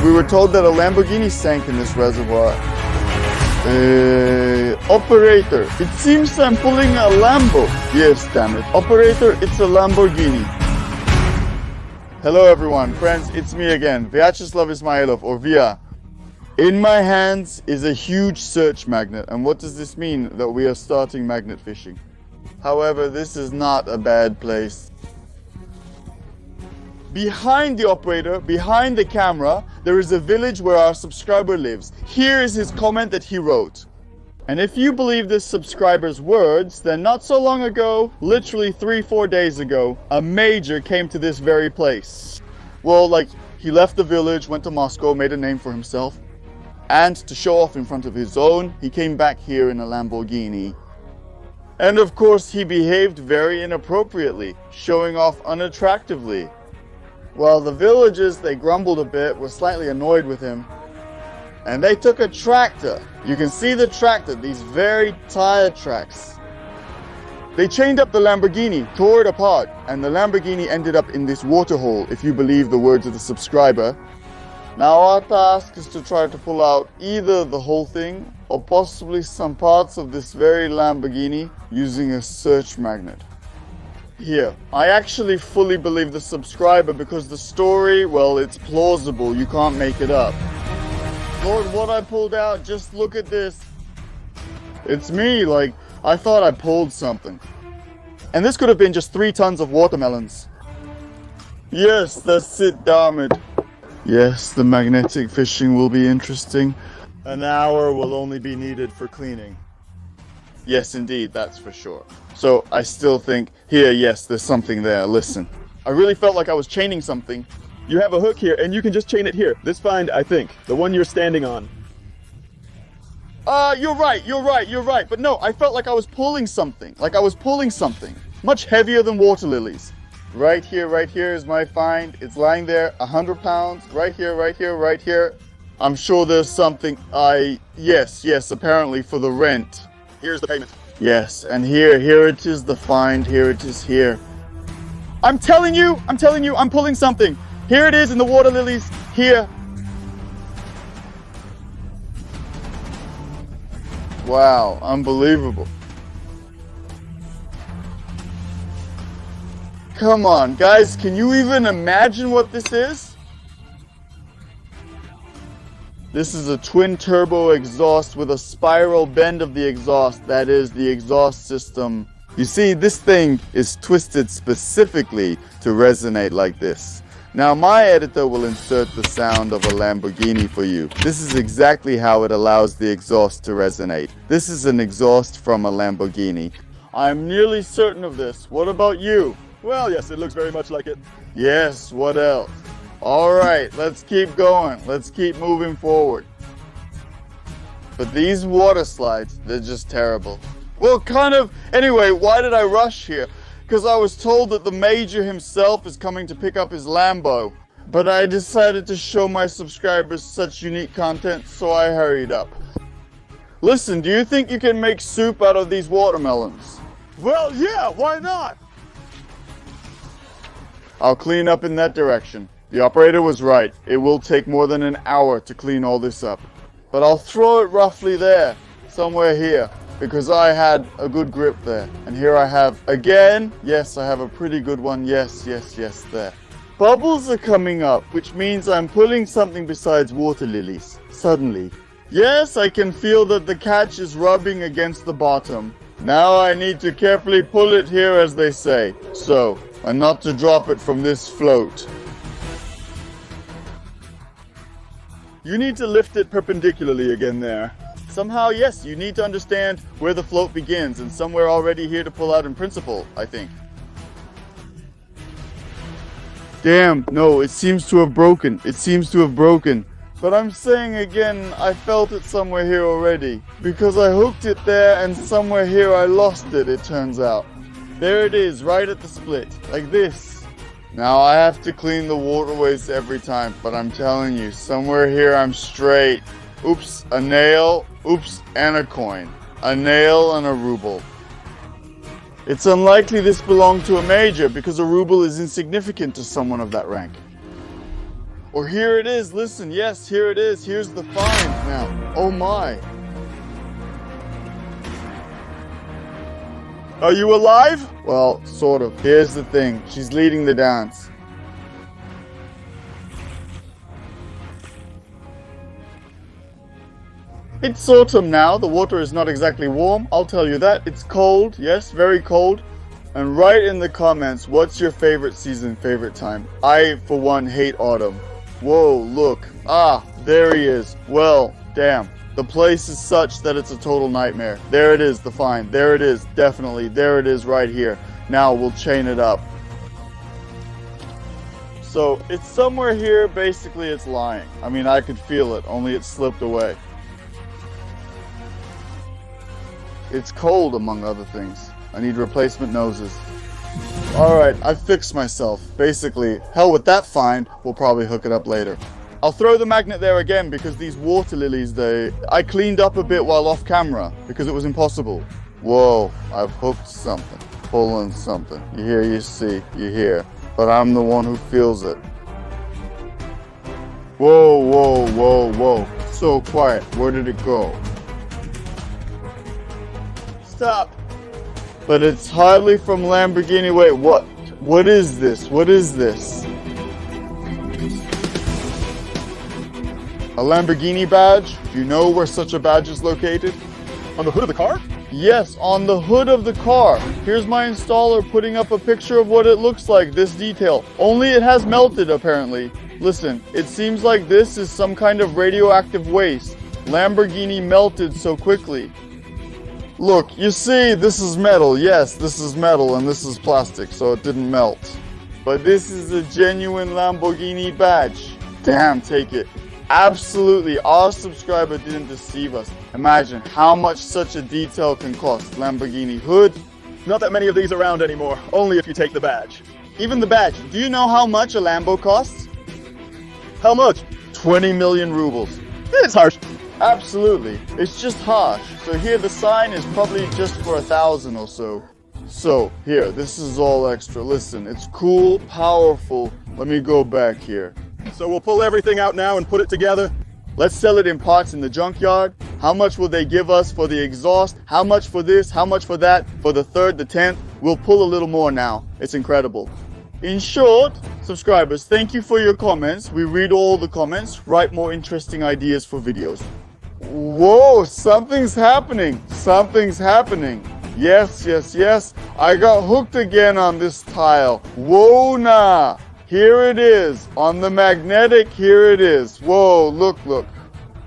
We were told that a Lamborghini sank in this reservoir. Operator, it seems I'm pulling a Lambo. Yes, damn it. Operator, it's a Lamborghini. Hello everyone, friends, it's me again, Vyacheslav Ismailov, or Via. In my hands is a huge search magnet, and what does this mean? That we are starting magnet fishing. However, this is not a bad place. Behind the operator, behind the camera, there is a village where our subscriber lives. Here is his comment that he wrote. And if you believe this subscriber's words, then not so long ago, literally 3-4 days ago, a major came to this very place. Well, like, he left the village, went to Moscow, made a name for himself, and to show off in front of his own, he came back here in a Lamborghini. And of course, he behaved very inappropriately, showing off unattractively. Well, the villagers, they grumbled a bit, were slightly annoyed with him, and they took a tractor. You can see the tractor, these very tire tracks. They chained up the Lamborghini, tore it apart, and the Lamborghini ended up in this waterhole, if you believe the words of the subscriber. Now our task is to try to pull out either the whole thing, or possibly some parts of this very Lamborghini, using a search magnet. Here, I actually fully believe the subscriber because the story, well, it's plausible, you can't make it up. Lord, what I pulled out, just look at this. It's me, like, I thought I pulled something. And this could have been just 3 tons of watermelons. Yes, that's it, damn it. Yes, the magnetic fishing will be interesting. An hour will only be needed for cleaning. Yes, indeed, that's for sure. So, I still think, here, yes, there's something there, listen. I really felt like I was chaining something. You have a hook here, and you can just chain it here. This find, I think, the one you're standing on. You're right. But no, I felt like I was pulling something. Much heavier than water lilies. Right here is my find. It's lying there, 100 pounds. Right here. I'm sure there's something. Yes, apparently for the rent. Here's the payment. Yes, and here it is, the find. Here it is here. I'm telling you, I'm pulling something. Here it is in the water lilies. Here. Wow, unbelievable. Come on, guys, can you even imagine what this is? This is a twin turbo exhaust with a spiral bend of the exhaust. That is the exhaust system. You see, this thing is twisted specifically to resonate like this. Now, my editor will insert the sound of a Lamborghini for you. This is exactly how it allows the exhaust to resonate. This is an exhaust from a Lamborghini. I'm nearly certain of this. What about you? Well, yes, it looks very much like it. Yes, what else? Alright, let's keep going. Let's keep moving forward. But these water slides, they're just terrible. Well, anyway, why did I rush here? Because I was told that the major himself is coming to pick up his Lambo. But I decided to show my subscribers such unique content, so I hurried up. Listen, do you think you can make soup out of these watermelons? Well, yeah, why not? I'll clean up in that direction. The operator was right. It will take more than an hour to clean all this up. But I'll throw it roughly there, somewhere here. Because I had a good grip there. And here I have, again, yes, I have a pretty good one, yes, there. Bubbles are coming up, which means I'm pulling something besides water lilies, suddenly. Yes, I can feel that the catch is rubbing against the bottom. Now I need to carefully pull it here, as they say. So, and not to drop it from this float. You need to lift it perpendicularly again there. Somehow, yes, you need to understand where the float begins, and somewhere already here to pull out in principle, I think. Damn, no, it seems to have broken. But I'm saying again, I felt it somewhere here already. Because I hooked it there, and somewhere here I lost it, it turns out. There it is, right at the split, like this. Now I have to clean the waterways every time, but I'm telling you, somewhere here I'm straight. Oops, a nail, oops, and a coin. A nail and a ruble. It's unlikely this belonged to a major because a ruble is insignificant to someone of that rank. Or here it is, listen, yes, here it is. Here's the find now. Oh my. Are you alive? Well, sort of. Here's the thing. She's leading the dance. It's autumn now. The water is not exactly warm. I'll tell you that. It's cold. Yes, very cold. And write in the comments, what's your favorite season, favorite time? I, for one, hate autumn. Whoa, look. Ah, there he is. Well, damn. The place is such that it's a total nightmare. There it is, the find. There it is, definitely. There it is right here. Now we'll chain it up. So it's somewhere here. Basically, it's lying. I mean, I could feel it, only it slipped away. It's cold, among other things. I need replacement noses. Alright, I fixed myself. Basically, hell with that find, we'll probably hook it up later. I'll throw the magnet there again because these water lilies, I cleaned up a bit while off camera because it was impossible. Whoa, I've hooked something, pulling something. You hear, you see, you hear. But I'm the one who feels it. Whoa, whoa, whoa, whoa. So quiet, where did it go? Stop. But it's hardly from Lamborghini. Wait, what? What is this? What is this? A Lamborghini badge? Do you know where such a badge is located? On the hood of the car? Yes, on the hood of the car. Here's my installer putting up a picture of what it looks like, this detail. Only it has melted, apparently. Listen, it seems like this is some kind of radioactive waste. Lamborghini melted so quickly. Look, you see, this is metal. Yes, this is metal and this is plastic, so it didn't melt. But this is a genuine Lamborghini badge. Damn, take it. Absolutely, our subscriber didn't deceive us. Imagine how much such a detail can cost. Lamborghini hood. Not that many of these around anymore, only if you take the badge. Even the badge. Do you know how much a Lambo costs? How much? 20 million rubles. It's harsh. Absolutely. It's just harsh. So here the sign is probably just for 1,000 or so. So here, this is all extra. Listen, it's cool, powerful. Let me go back here. So we'll pull everything out now and put it together? Let's sell it in parts in the junkyard. How much will they give us for the exhaust? How much for this? How much for that? For the third, the 10th? We'll pull a little more now. It's incredible. In short, subscribers, thank you for your comments. We read all the comments. Write more interesting ideas for videos. Whoa, something's happening. Something's happening. Yes, yes, yes. I got hooked again on this tile. Whoa, nah. Here it is. On the magnetic, here it is. Whoa, look, look.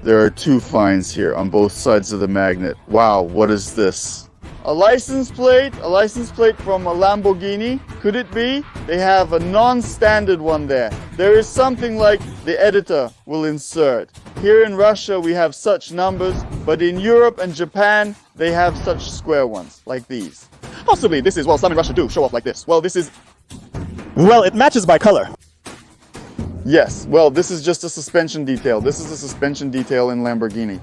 There are two finds here on both sides of the magnet. Wow, what is this? A license plate from a Lamborghini. Could it be? They have a non-standard one there. There is something like the editor will insert. Here in Russia, we have such numbers, but in Europe and Japan, they have such square ones, like these. Possibly this is, well, some in Russia do show off like this. Well, this is... Well, it matches by color. Yes, well, this is just a suspension detail. This is a suspension detail in Lamborghini.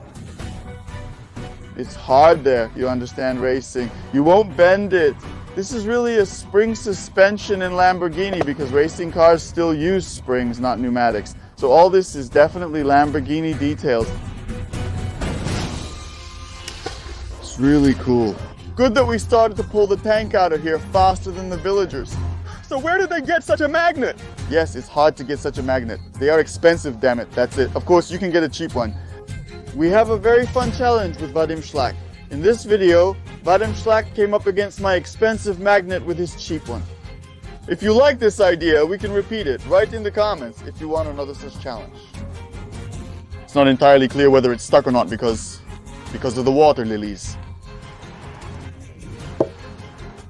It's hard there, you understand racing. You won't bend it. This is really a spring suspension in Lamborghini because racing cars still use springs, not pneumatics. So all this is definitely Lamborghini details. It's really cool. Good that we started to pull the tank out of here faster than the villagers. So where did they get such a magnet? Yes, it's hard to get such a magnet. They are expensive, damn it. That's it. Of course, you can get a cheap one. We have a very fun challenge with Vadim Shlak. In this video, Vadim Shlak came up against my expensive magnet with his cheap one. If you like this idea, we can repeat it. Write in the comments if you want another such challenge. It's not entirely clear whether it's stuck or not because of the water lilies.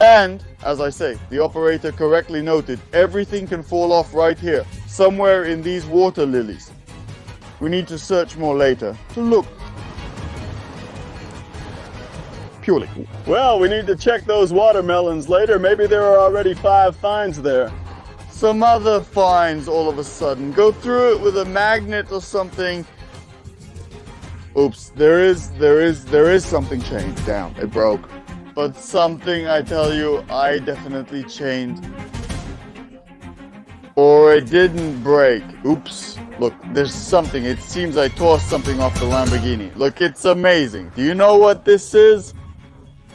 And, as I say, the operator correctly noted, everything can fall off right here, somewhere in these water lilies. We need to search more later to look. Purely. Well, we need to check those watermelons later. Maybe there are already 5 finds there. Some other finds all of a sudden. Go through it with a magnet or something. Oops, there is something chained down. It broke. But something, I tell you, I definitely chained. Or it didn't break. Oops. Look, there's something. It seems I tossed something off the Lamborghini. Look, it's amazing. Do you know what this is?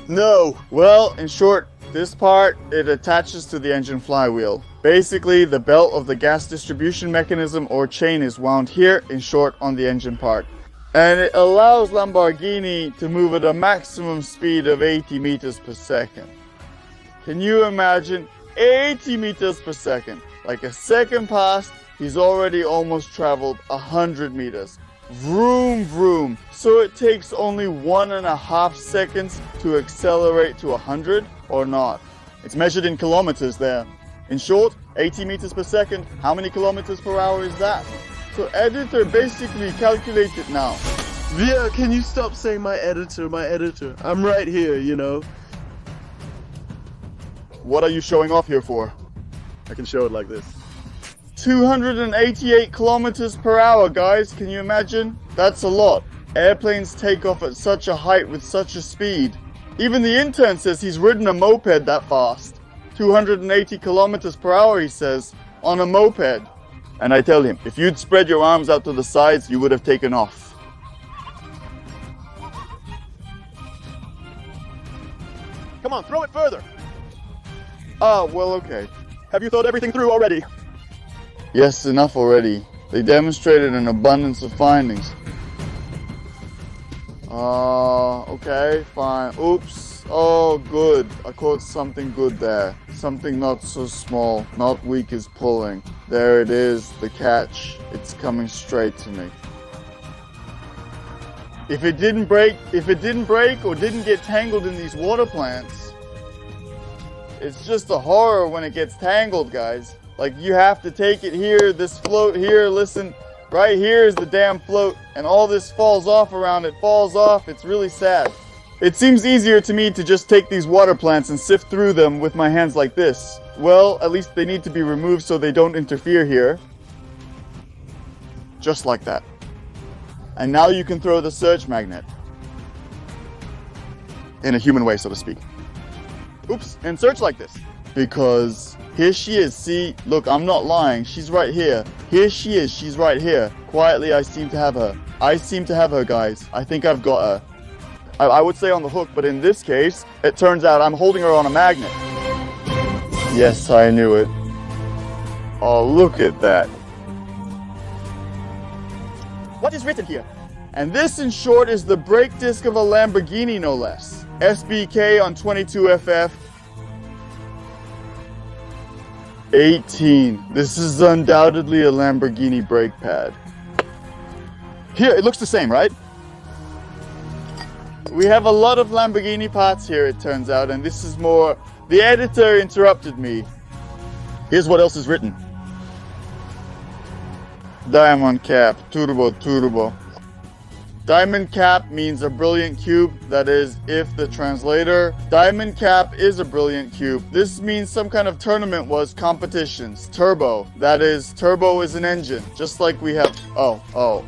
No. Well, in short, this part, it attaches to the engine flywheel. Basically, the belt of the gas distribution mechanism or chain is wound here, in short, on the engine part. And it allows Lamborghini to move at a maximum speed of 80 meters per second. Can you imagine 80 meters per second? Like a second past, he's already almost traveled 100 meters. Vroom, vroom. So it takes only 1.5 seconds to accelerate to 100 or not. It's measured in kilometers there. In short, 80 meters per second. How many kilometers per hour is that? So editor, basically calculate it now. Yeah, can you stop saying my editor, my editor? I'm right here, you know. What are you showing off here for? I can show it like this. 288 kilometers per hour, guys. Can you imagine? That's a lot. Airplanes take off at such a height with such a speed. Even the intern says he's ridden a moped that fast. 280 kilometers per hour, he says, on a moped. And I tell him, if you'd spread your arms out to the sides, you would have taken off. Come on, throw it further. Ah, well, okay. Have you thought everything through already? Yes, enough already. They demonstrated an abundance of findings. Okay, fine. Oops. Oh, good. I caught something good there. Something not so small, not weak as pulling. There it is, the catch. It's coming straight to me. If it didn't break or didn't get tangled in these water plants, it's just a horror when it gets tangled, guys. Like, you have to take it here, this float here, listen, right here is the damn float, and all this falls off around it, falls off. It's really sad. It seems easier to me to just take these water plants and sift through them with my hands like this. Well, at least they need to be removed so they don't interfere here. Just like that. And now you can throw the search magnet. In a human way, so to speak. Oops, and search like this. Because here she is, see? Look, I'm not lying, she's right here. Here she is, she's right here. Quietly, I seem to have her. I seem to have her, guys. I think I've got her. I would say on the hook, but in this case, it turns out I'm holding her on a magnet. Yes, I knew it. Oh, look at that. What is written here? And this, in short, is the brake disc of a Lamborghini, no less. SBK on 22FF. 18. This is undoubtedly a Lamborghini brake pad. Here, it looks the same, right? We have a lot of Lamborghini parts here, it turns out, and this is more... The editor interrupted me. Here's what else is written. Diamond cap, turbo, turbo. Diamond cap means a brilliant cube. That is, if the translator. Diamond cap is a brilliant cube. This means some kind of tournament was competitions. Turbo. That is, turbo is an engine. Just like we have... Oh.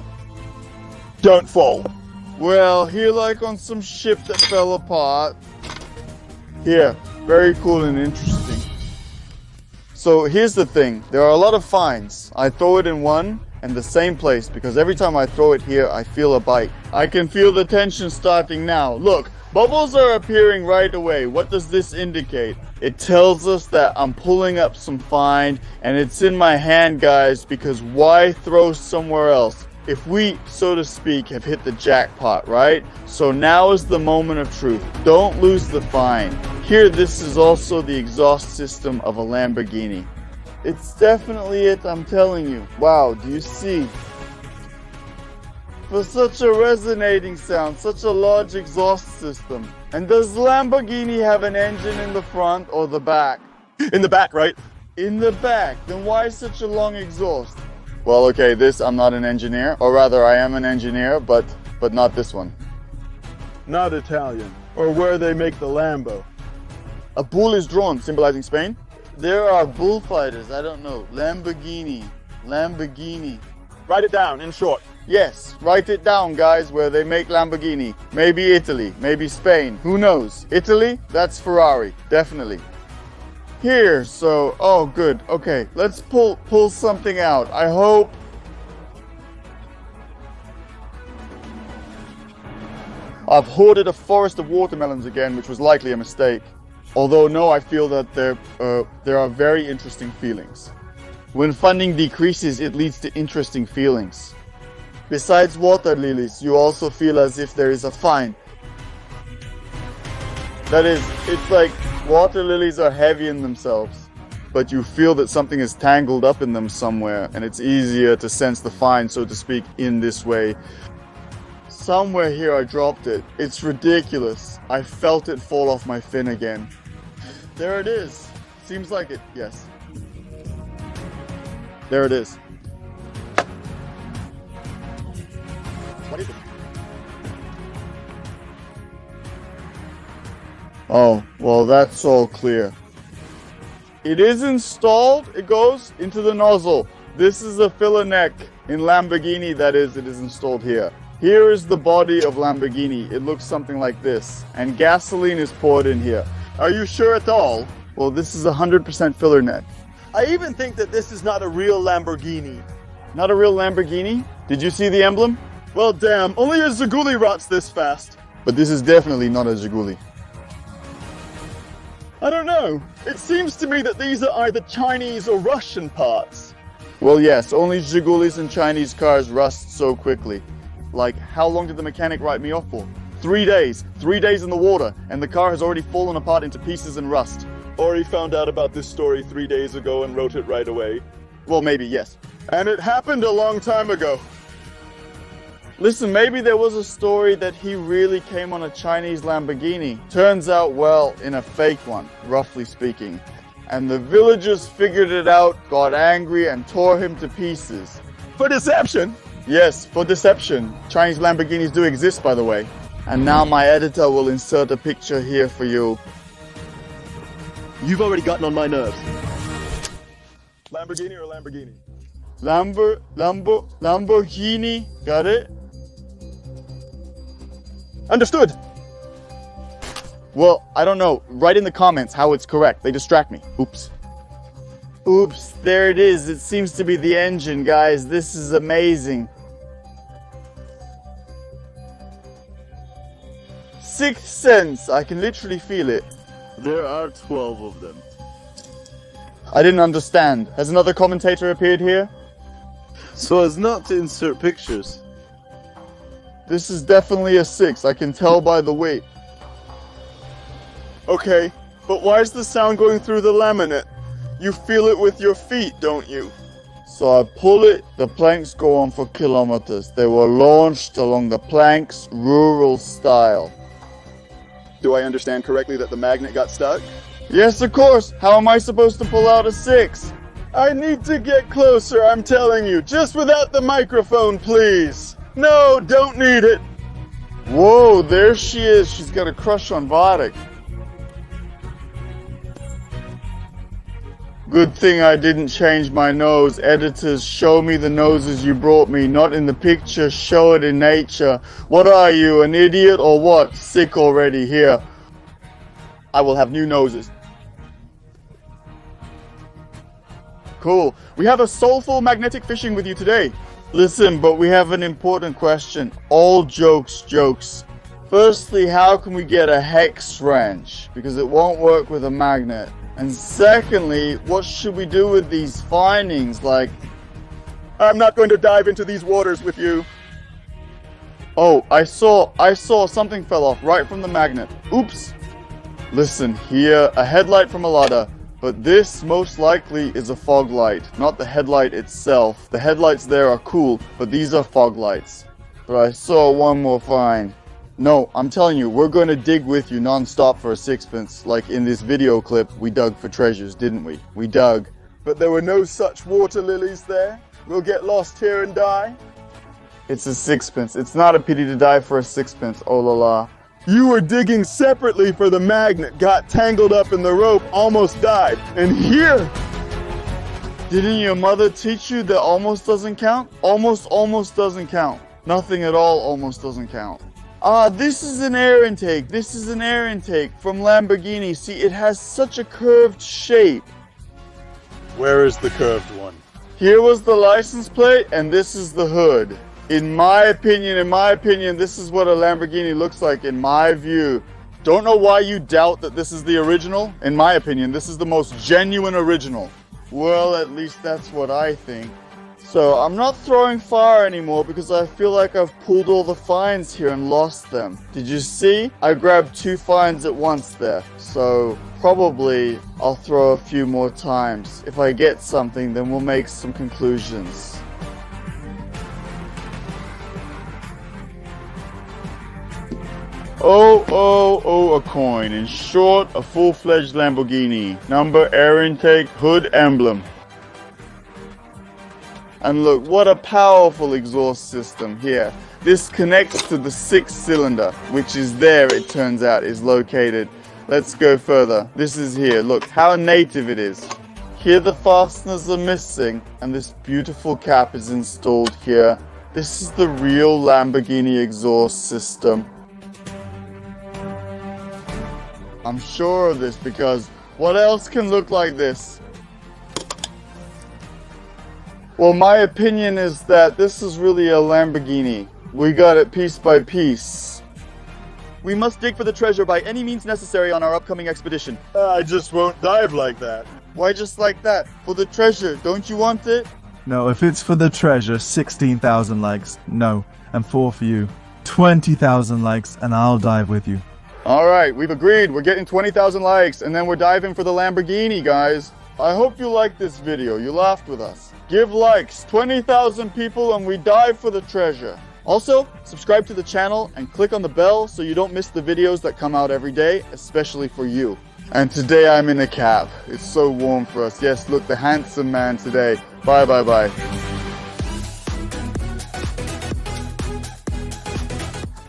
Don't fall. Well, here like on some ship that fell apart. Here, very cool and interesting. So here's the thing, there are a lot of finds. I throw it in one and the same place because every time I throw it here, I feel a bite. I can feel the tension starting now. Look, bubbles are appearing right away. What does this indicate? It tells us that I'm pulling up some find and it's in my hand, guys, because why throw somewhere else? If we, so to speak, have hit the jackpot, right? So now is the moment of truth. Don't lose the find. Here, this is also the exhaust system of a Lamborghini. It's definitely it, I'm telling you. Wow, do you see? For such a resonating sound, such a large exhaust system. And does Lamborghini have an engine in the front or the back? In the back, right? In the back. Then why such a long exhaust? Well, okay, I'm not an engineer, or rather I am an engineer, but not this one. Not Italian. Or where they make the Lambo. A bull is drawn, symbolizing Spain. There are bullfighters, I don't know. Lamborghini. Write it down, in short. Yes, write it down, guys, where they make Lamborghini. Maybe Italy, maybe Spain, who knows? Italy? That's Ferrari, definitely. here, so, oh good, okay, let's pull something out. I hope. I've hoarded a forest of watermelons again, which was likely a mistake. Although no, I feel that there are very interesting feelings. When funding decreases, it leads to interesting feelings. Besides water lilies, you also feel as if there is a fine. That is, it's like water lilies are heavy in themselves, but you feel that something is tangled up in them somewhere, and it's easier to sense the fine, so to speak, in this way. Somewhere here I dropped it. It's ridiculous. I felt it fall off my fin again. There it is. Seems like it, yes. There it is. What is it? Oh, well, that's all clear. It is installed. It goes into the nozzle. This is a filler neck in Lamborghini, that is, it is installed here. Here is the body of Lamborghini. It looks something like this. And gasoline is poured in here. Are you sure at all? Well, this is 100% filler neck. I even think that this is not a real Lamborghini. Not a real Lamborghini? Did you see the emblem? Well, damn, only a Zaguli rots this fast. But this is definitely not a Zhiguli. I don't know. It seems to me that these are either Chinese or Russian parts. Well, yes, only Zhigulis and Chinese cars rust so quickly. Like, how long did the mechanic write me off for? 3 days. 3 days in the water, and the car has already fallen apart into pieces and rust. Or he found out about this story 3 days ago and wrote it right away. Well, maybe, yes. And it happened a long time ago. Listen, maybe there was a story that he really came on a Chinese Lamborghini. Turns out, well, in a fake one, roughly speaking. And the villagers figured it out, got angry, and tore him to pieces. For deception? Yes, for deception. Chinese Lamborghinis do exist, by the way. And now my editor will insert a picture here for you. You've already gotten on my nerves. Lamborghini or Lamborghini? Lamborghini. Got it? Understood. Well, I don't know. Write in the comments how it's correct. They distract me. Oops. Oops, there it is. It seems to be the engine, guys. This is amazing. Sixth sense. I can literally feel it. There are 12 of them. I didn't understand. Has another commentator appeared here? So as not to insert pictures. This is definitely a 6. I can tell by the weight. Okay, but why is the sound going through the laminate? You feel it with your feet, don't you? So I pull it, the planks go on for kilometers. They were launched along the planks, rural style. Do I understand correctly that the magnet got stuck? Yes, of course. How am I supposed to pull out a 6? I need to get closer, I'm telling you. Just without the microphone, please. No, don't need it. Whoa, there she is. She's got a crush on Varek. Good thing I didn't change my nose. Editors, show me the noses you brought me. Not in the picture, show it in nature. What are you, an idiot or what? Sick already. Here. I will have new noses. Cool. We have a soulful magnetic fishing with you today. Listen, but we have an important question. All jokes. Firstly, how can we get a hex wrench? Because it won't work with a magnet. And secondly, what should we do with these findings? Like, I'm not going to dive into these waters with you. oh, I saw something fell off right from the magnet. Oops. Listen, here, a headlight from a ladder. But this, most likely, is a fog light, not the headlight itself. The headlights there are cool, but these are fog lights. But I saw one more find. No, I'm telling you, we're going to dig with you non-stop for a sixpence. Like in this video clip, we dug for treasures, didn't we? We dug. But there were no such water lilies there. We'll get lost here and die. It's a sixpence. It's not a pity to die for a sixpence, oh la la. You were digging separately for the magnet, got tangled up in the rope, almost died. And here, Didn't your mother teach you that almost doesn't count? Almost doesn't count. Nothing at all almost doesn't count. Ah, this is an air intake. This is an air intake from Lamborghini. See, it has such a curved shape. Where is the curved one? Here was the license plate, and this is the hood. In my opinion, this is what a Lamborghini looks like in my view. Don't know why you doubt that this is the original. In my opinion, this is the most genuine original. Well, at least that's what I think. So I'm not throwing fire anymore because I feel like I've pulled all the fines here and lost them. Did you see? I grabbed 2 fines at once there. So probably I'll throw a few more times. If I get something, then we'll make some conclusions. Oh, a coin. In short, a full-fledged Lamborghini. Number, air intake, hood, emblem. And look, what a powerful exhaust system here. This connects to the 6th cylinder, which is there, it turns out, is located. Let's go further. This is here. Look how native it is. Here the fasteners are missing, and this beautiful cap is installed here. This is the real Lamborghini exhaust system. I'm sure of this because what else can look like this? Well, my opinion is that this is really a Lamborghini. We got it piece by piece. We must dig for the treasure by any means necessary on our upcoming expedition. I just won't dive like that. Why just like that? For the treasure, don't you want it? No, if it's for the treasure, 16,000 likes. No, and 4 for you. 20,000 likes and I'll dive with you. Alright, we've agreed. We're getting 20,000 likes and then we're diving for the Lamborghini, guys. I hope you liked this video. You laughed with us. Give likes. 20,000 people and we dive for the treasure. Also, subscribe to the channel and click on the bell so you don't miss the videos that come out every day, especially for you. And today I'm in a cab. It's so warm for us. Yes, look, the handsome man today. Bye, bye, bye.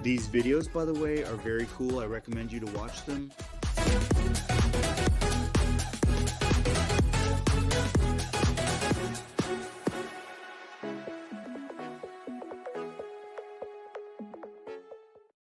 These videos, by the way, are very cool. I recommend you to watch them.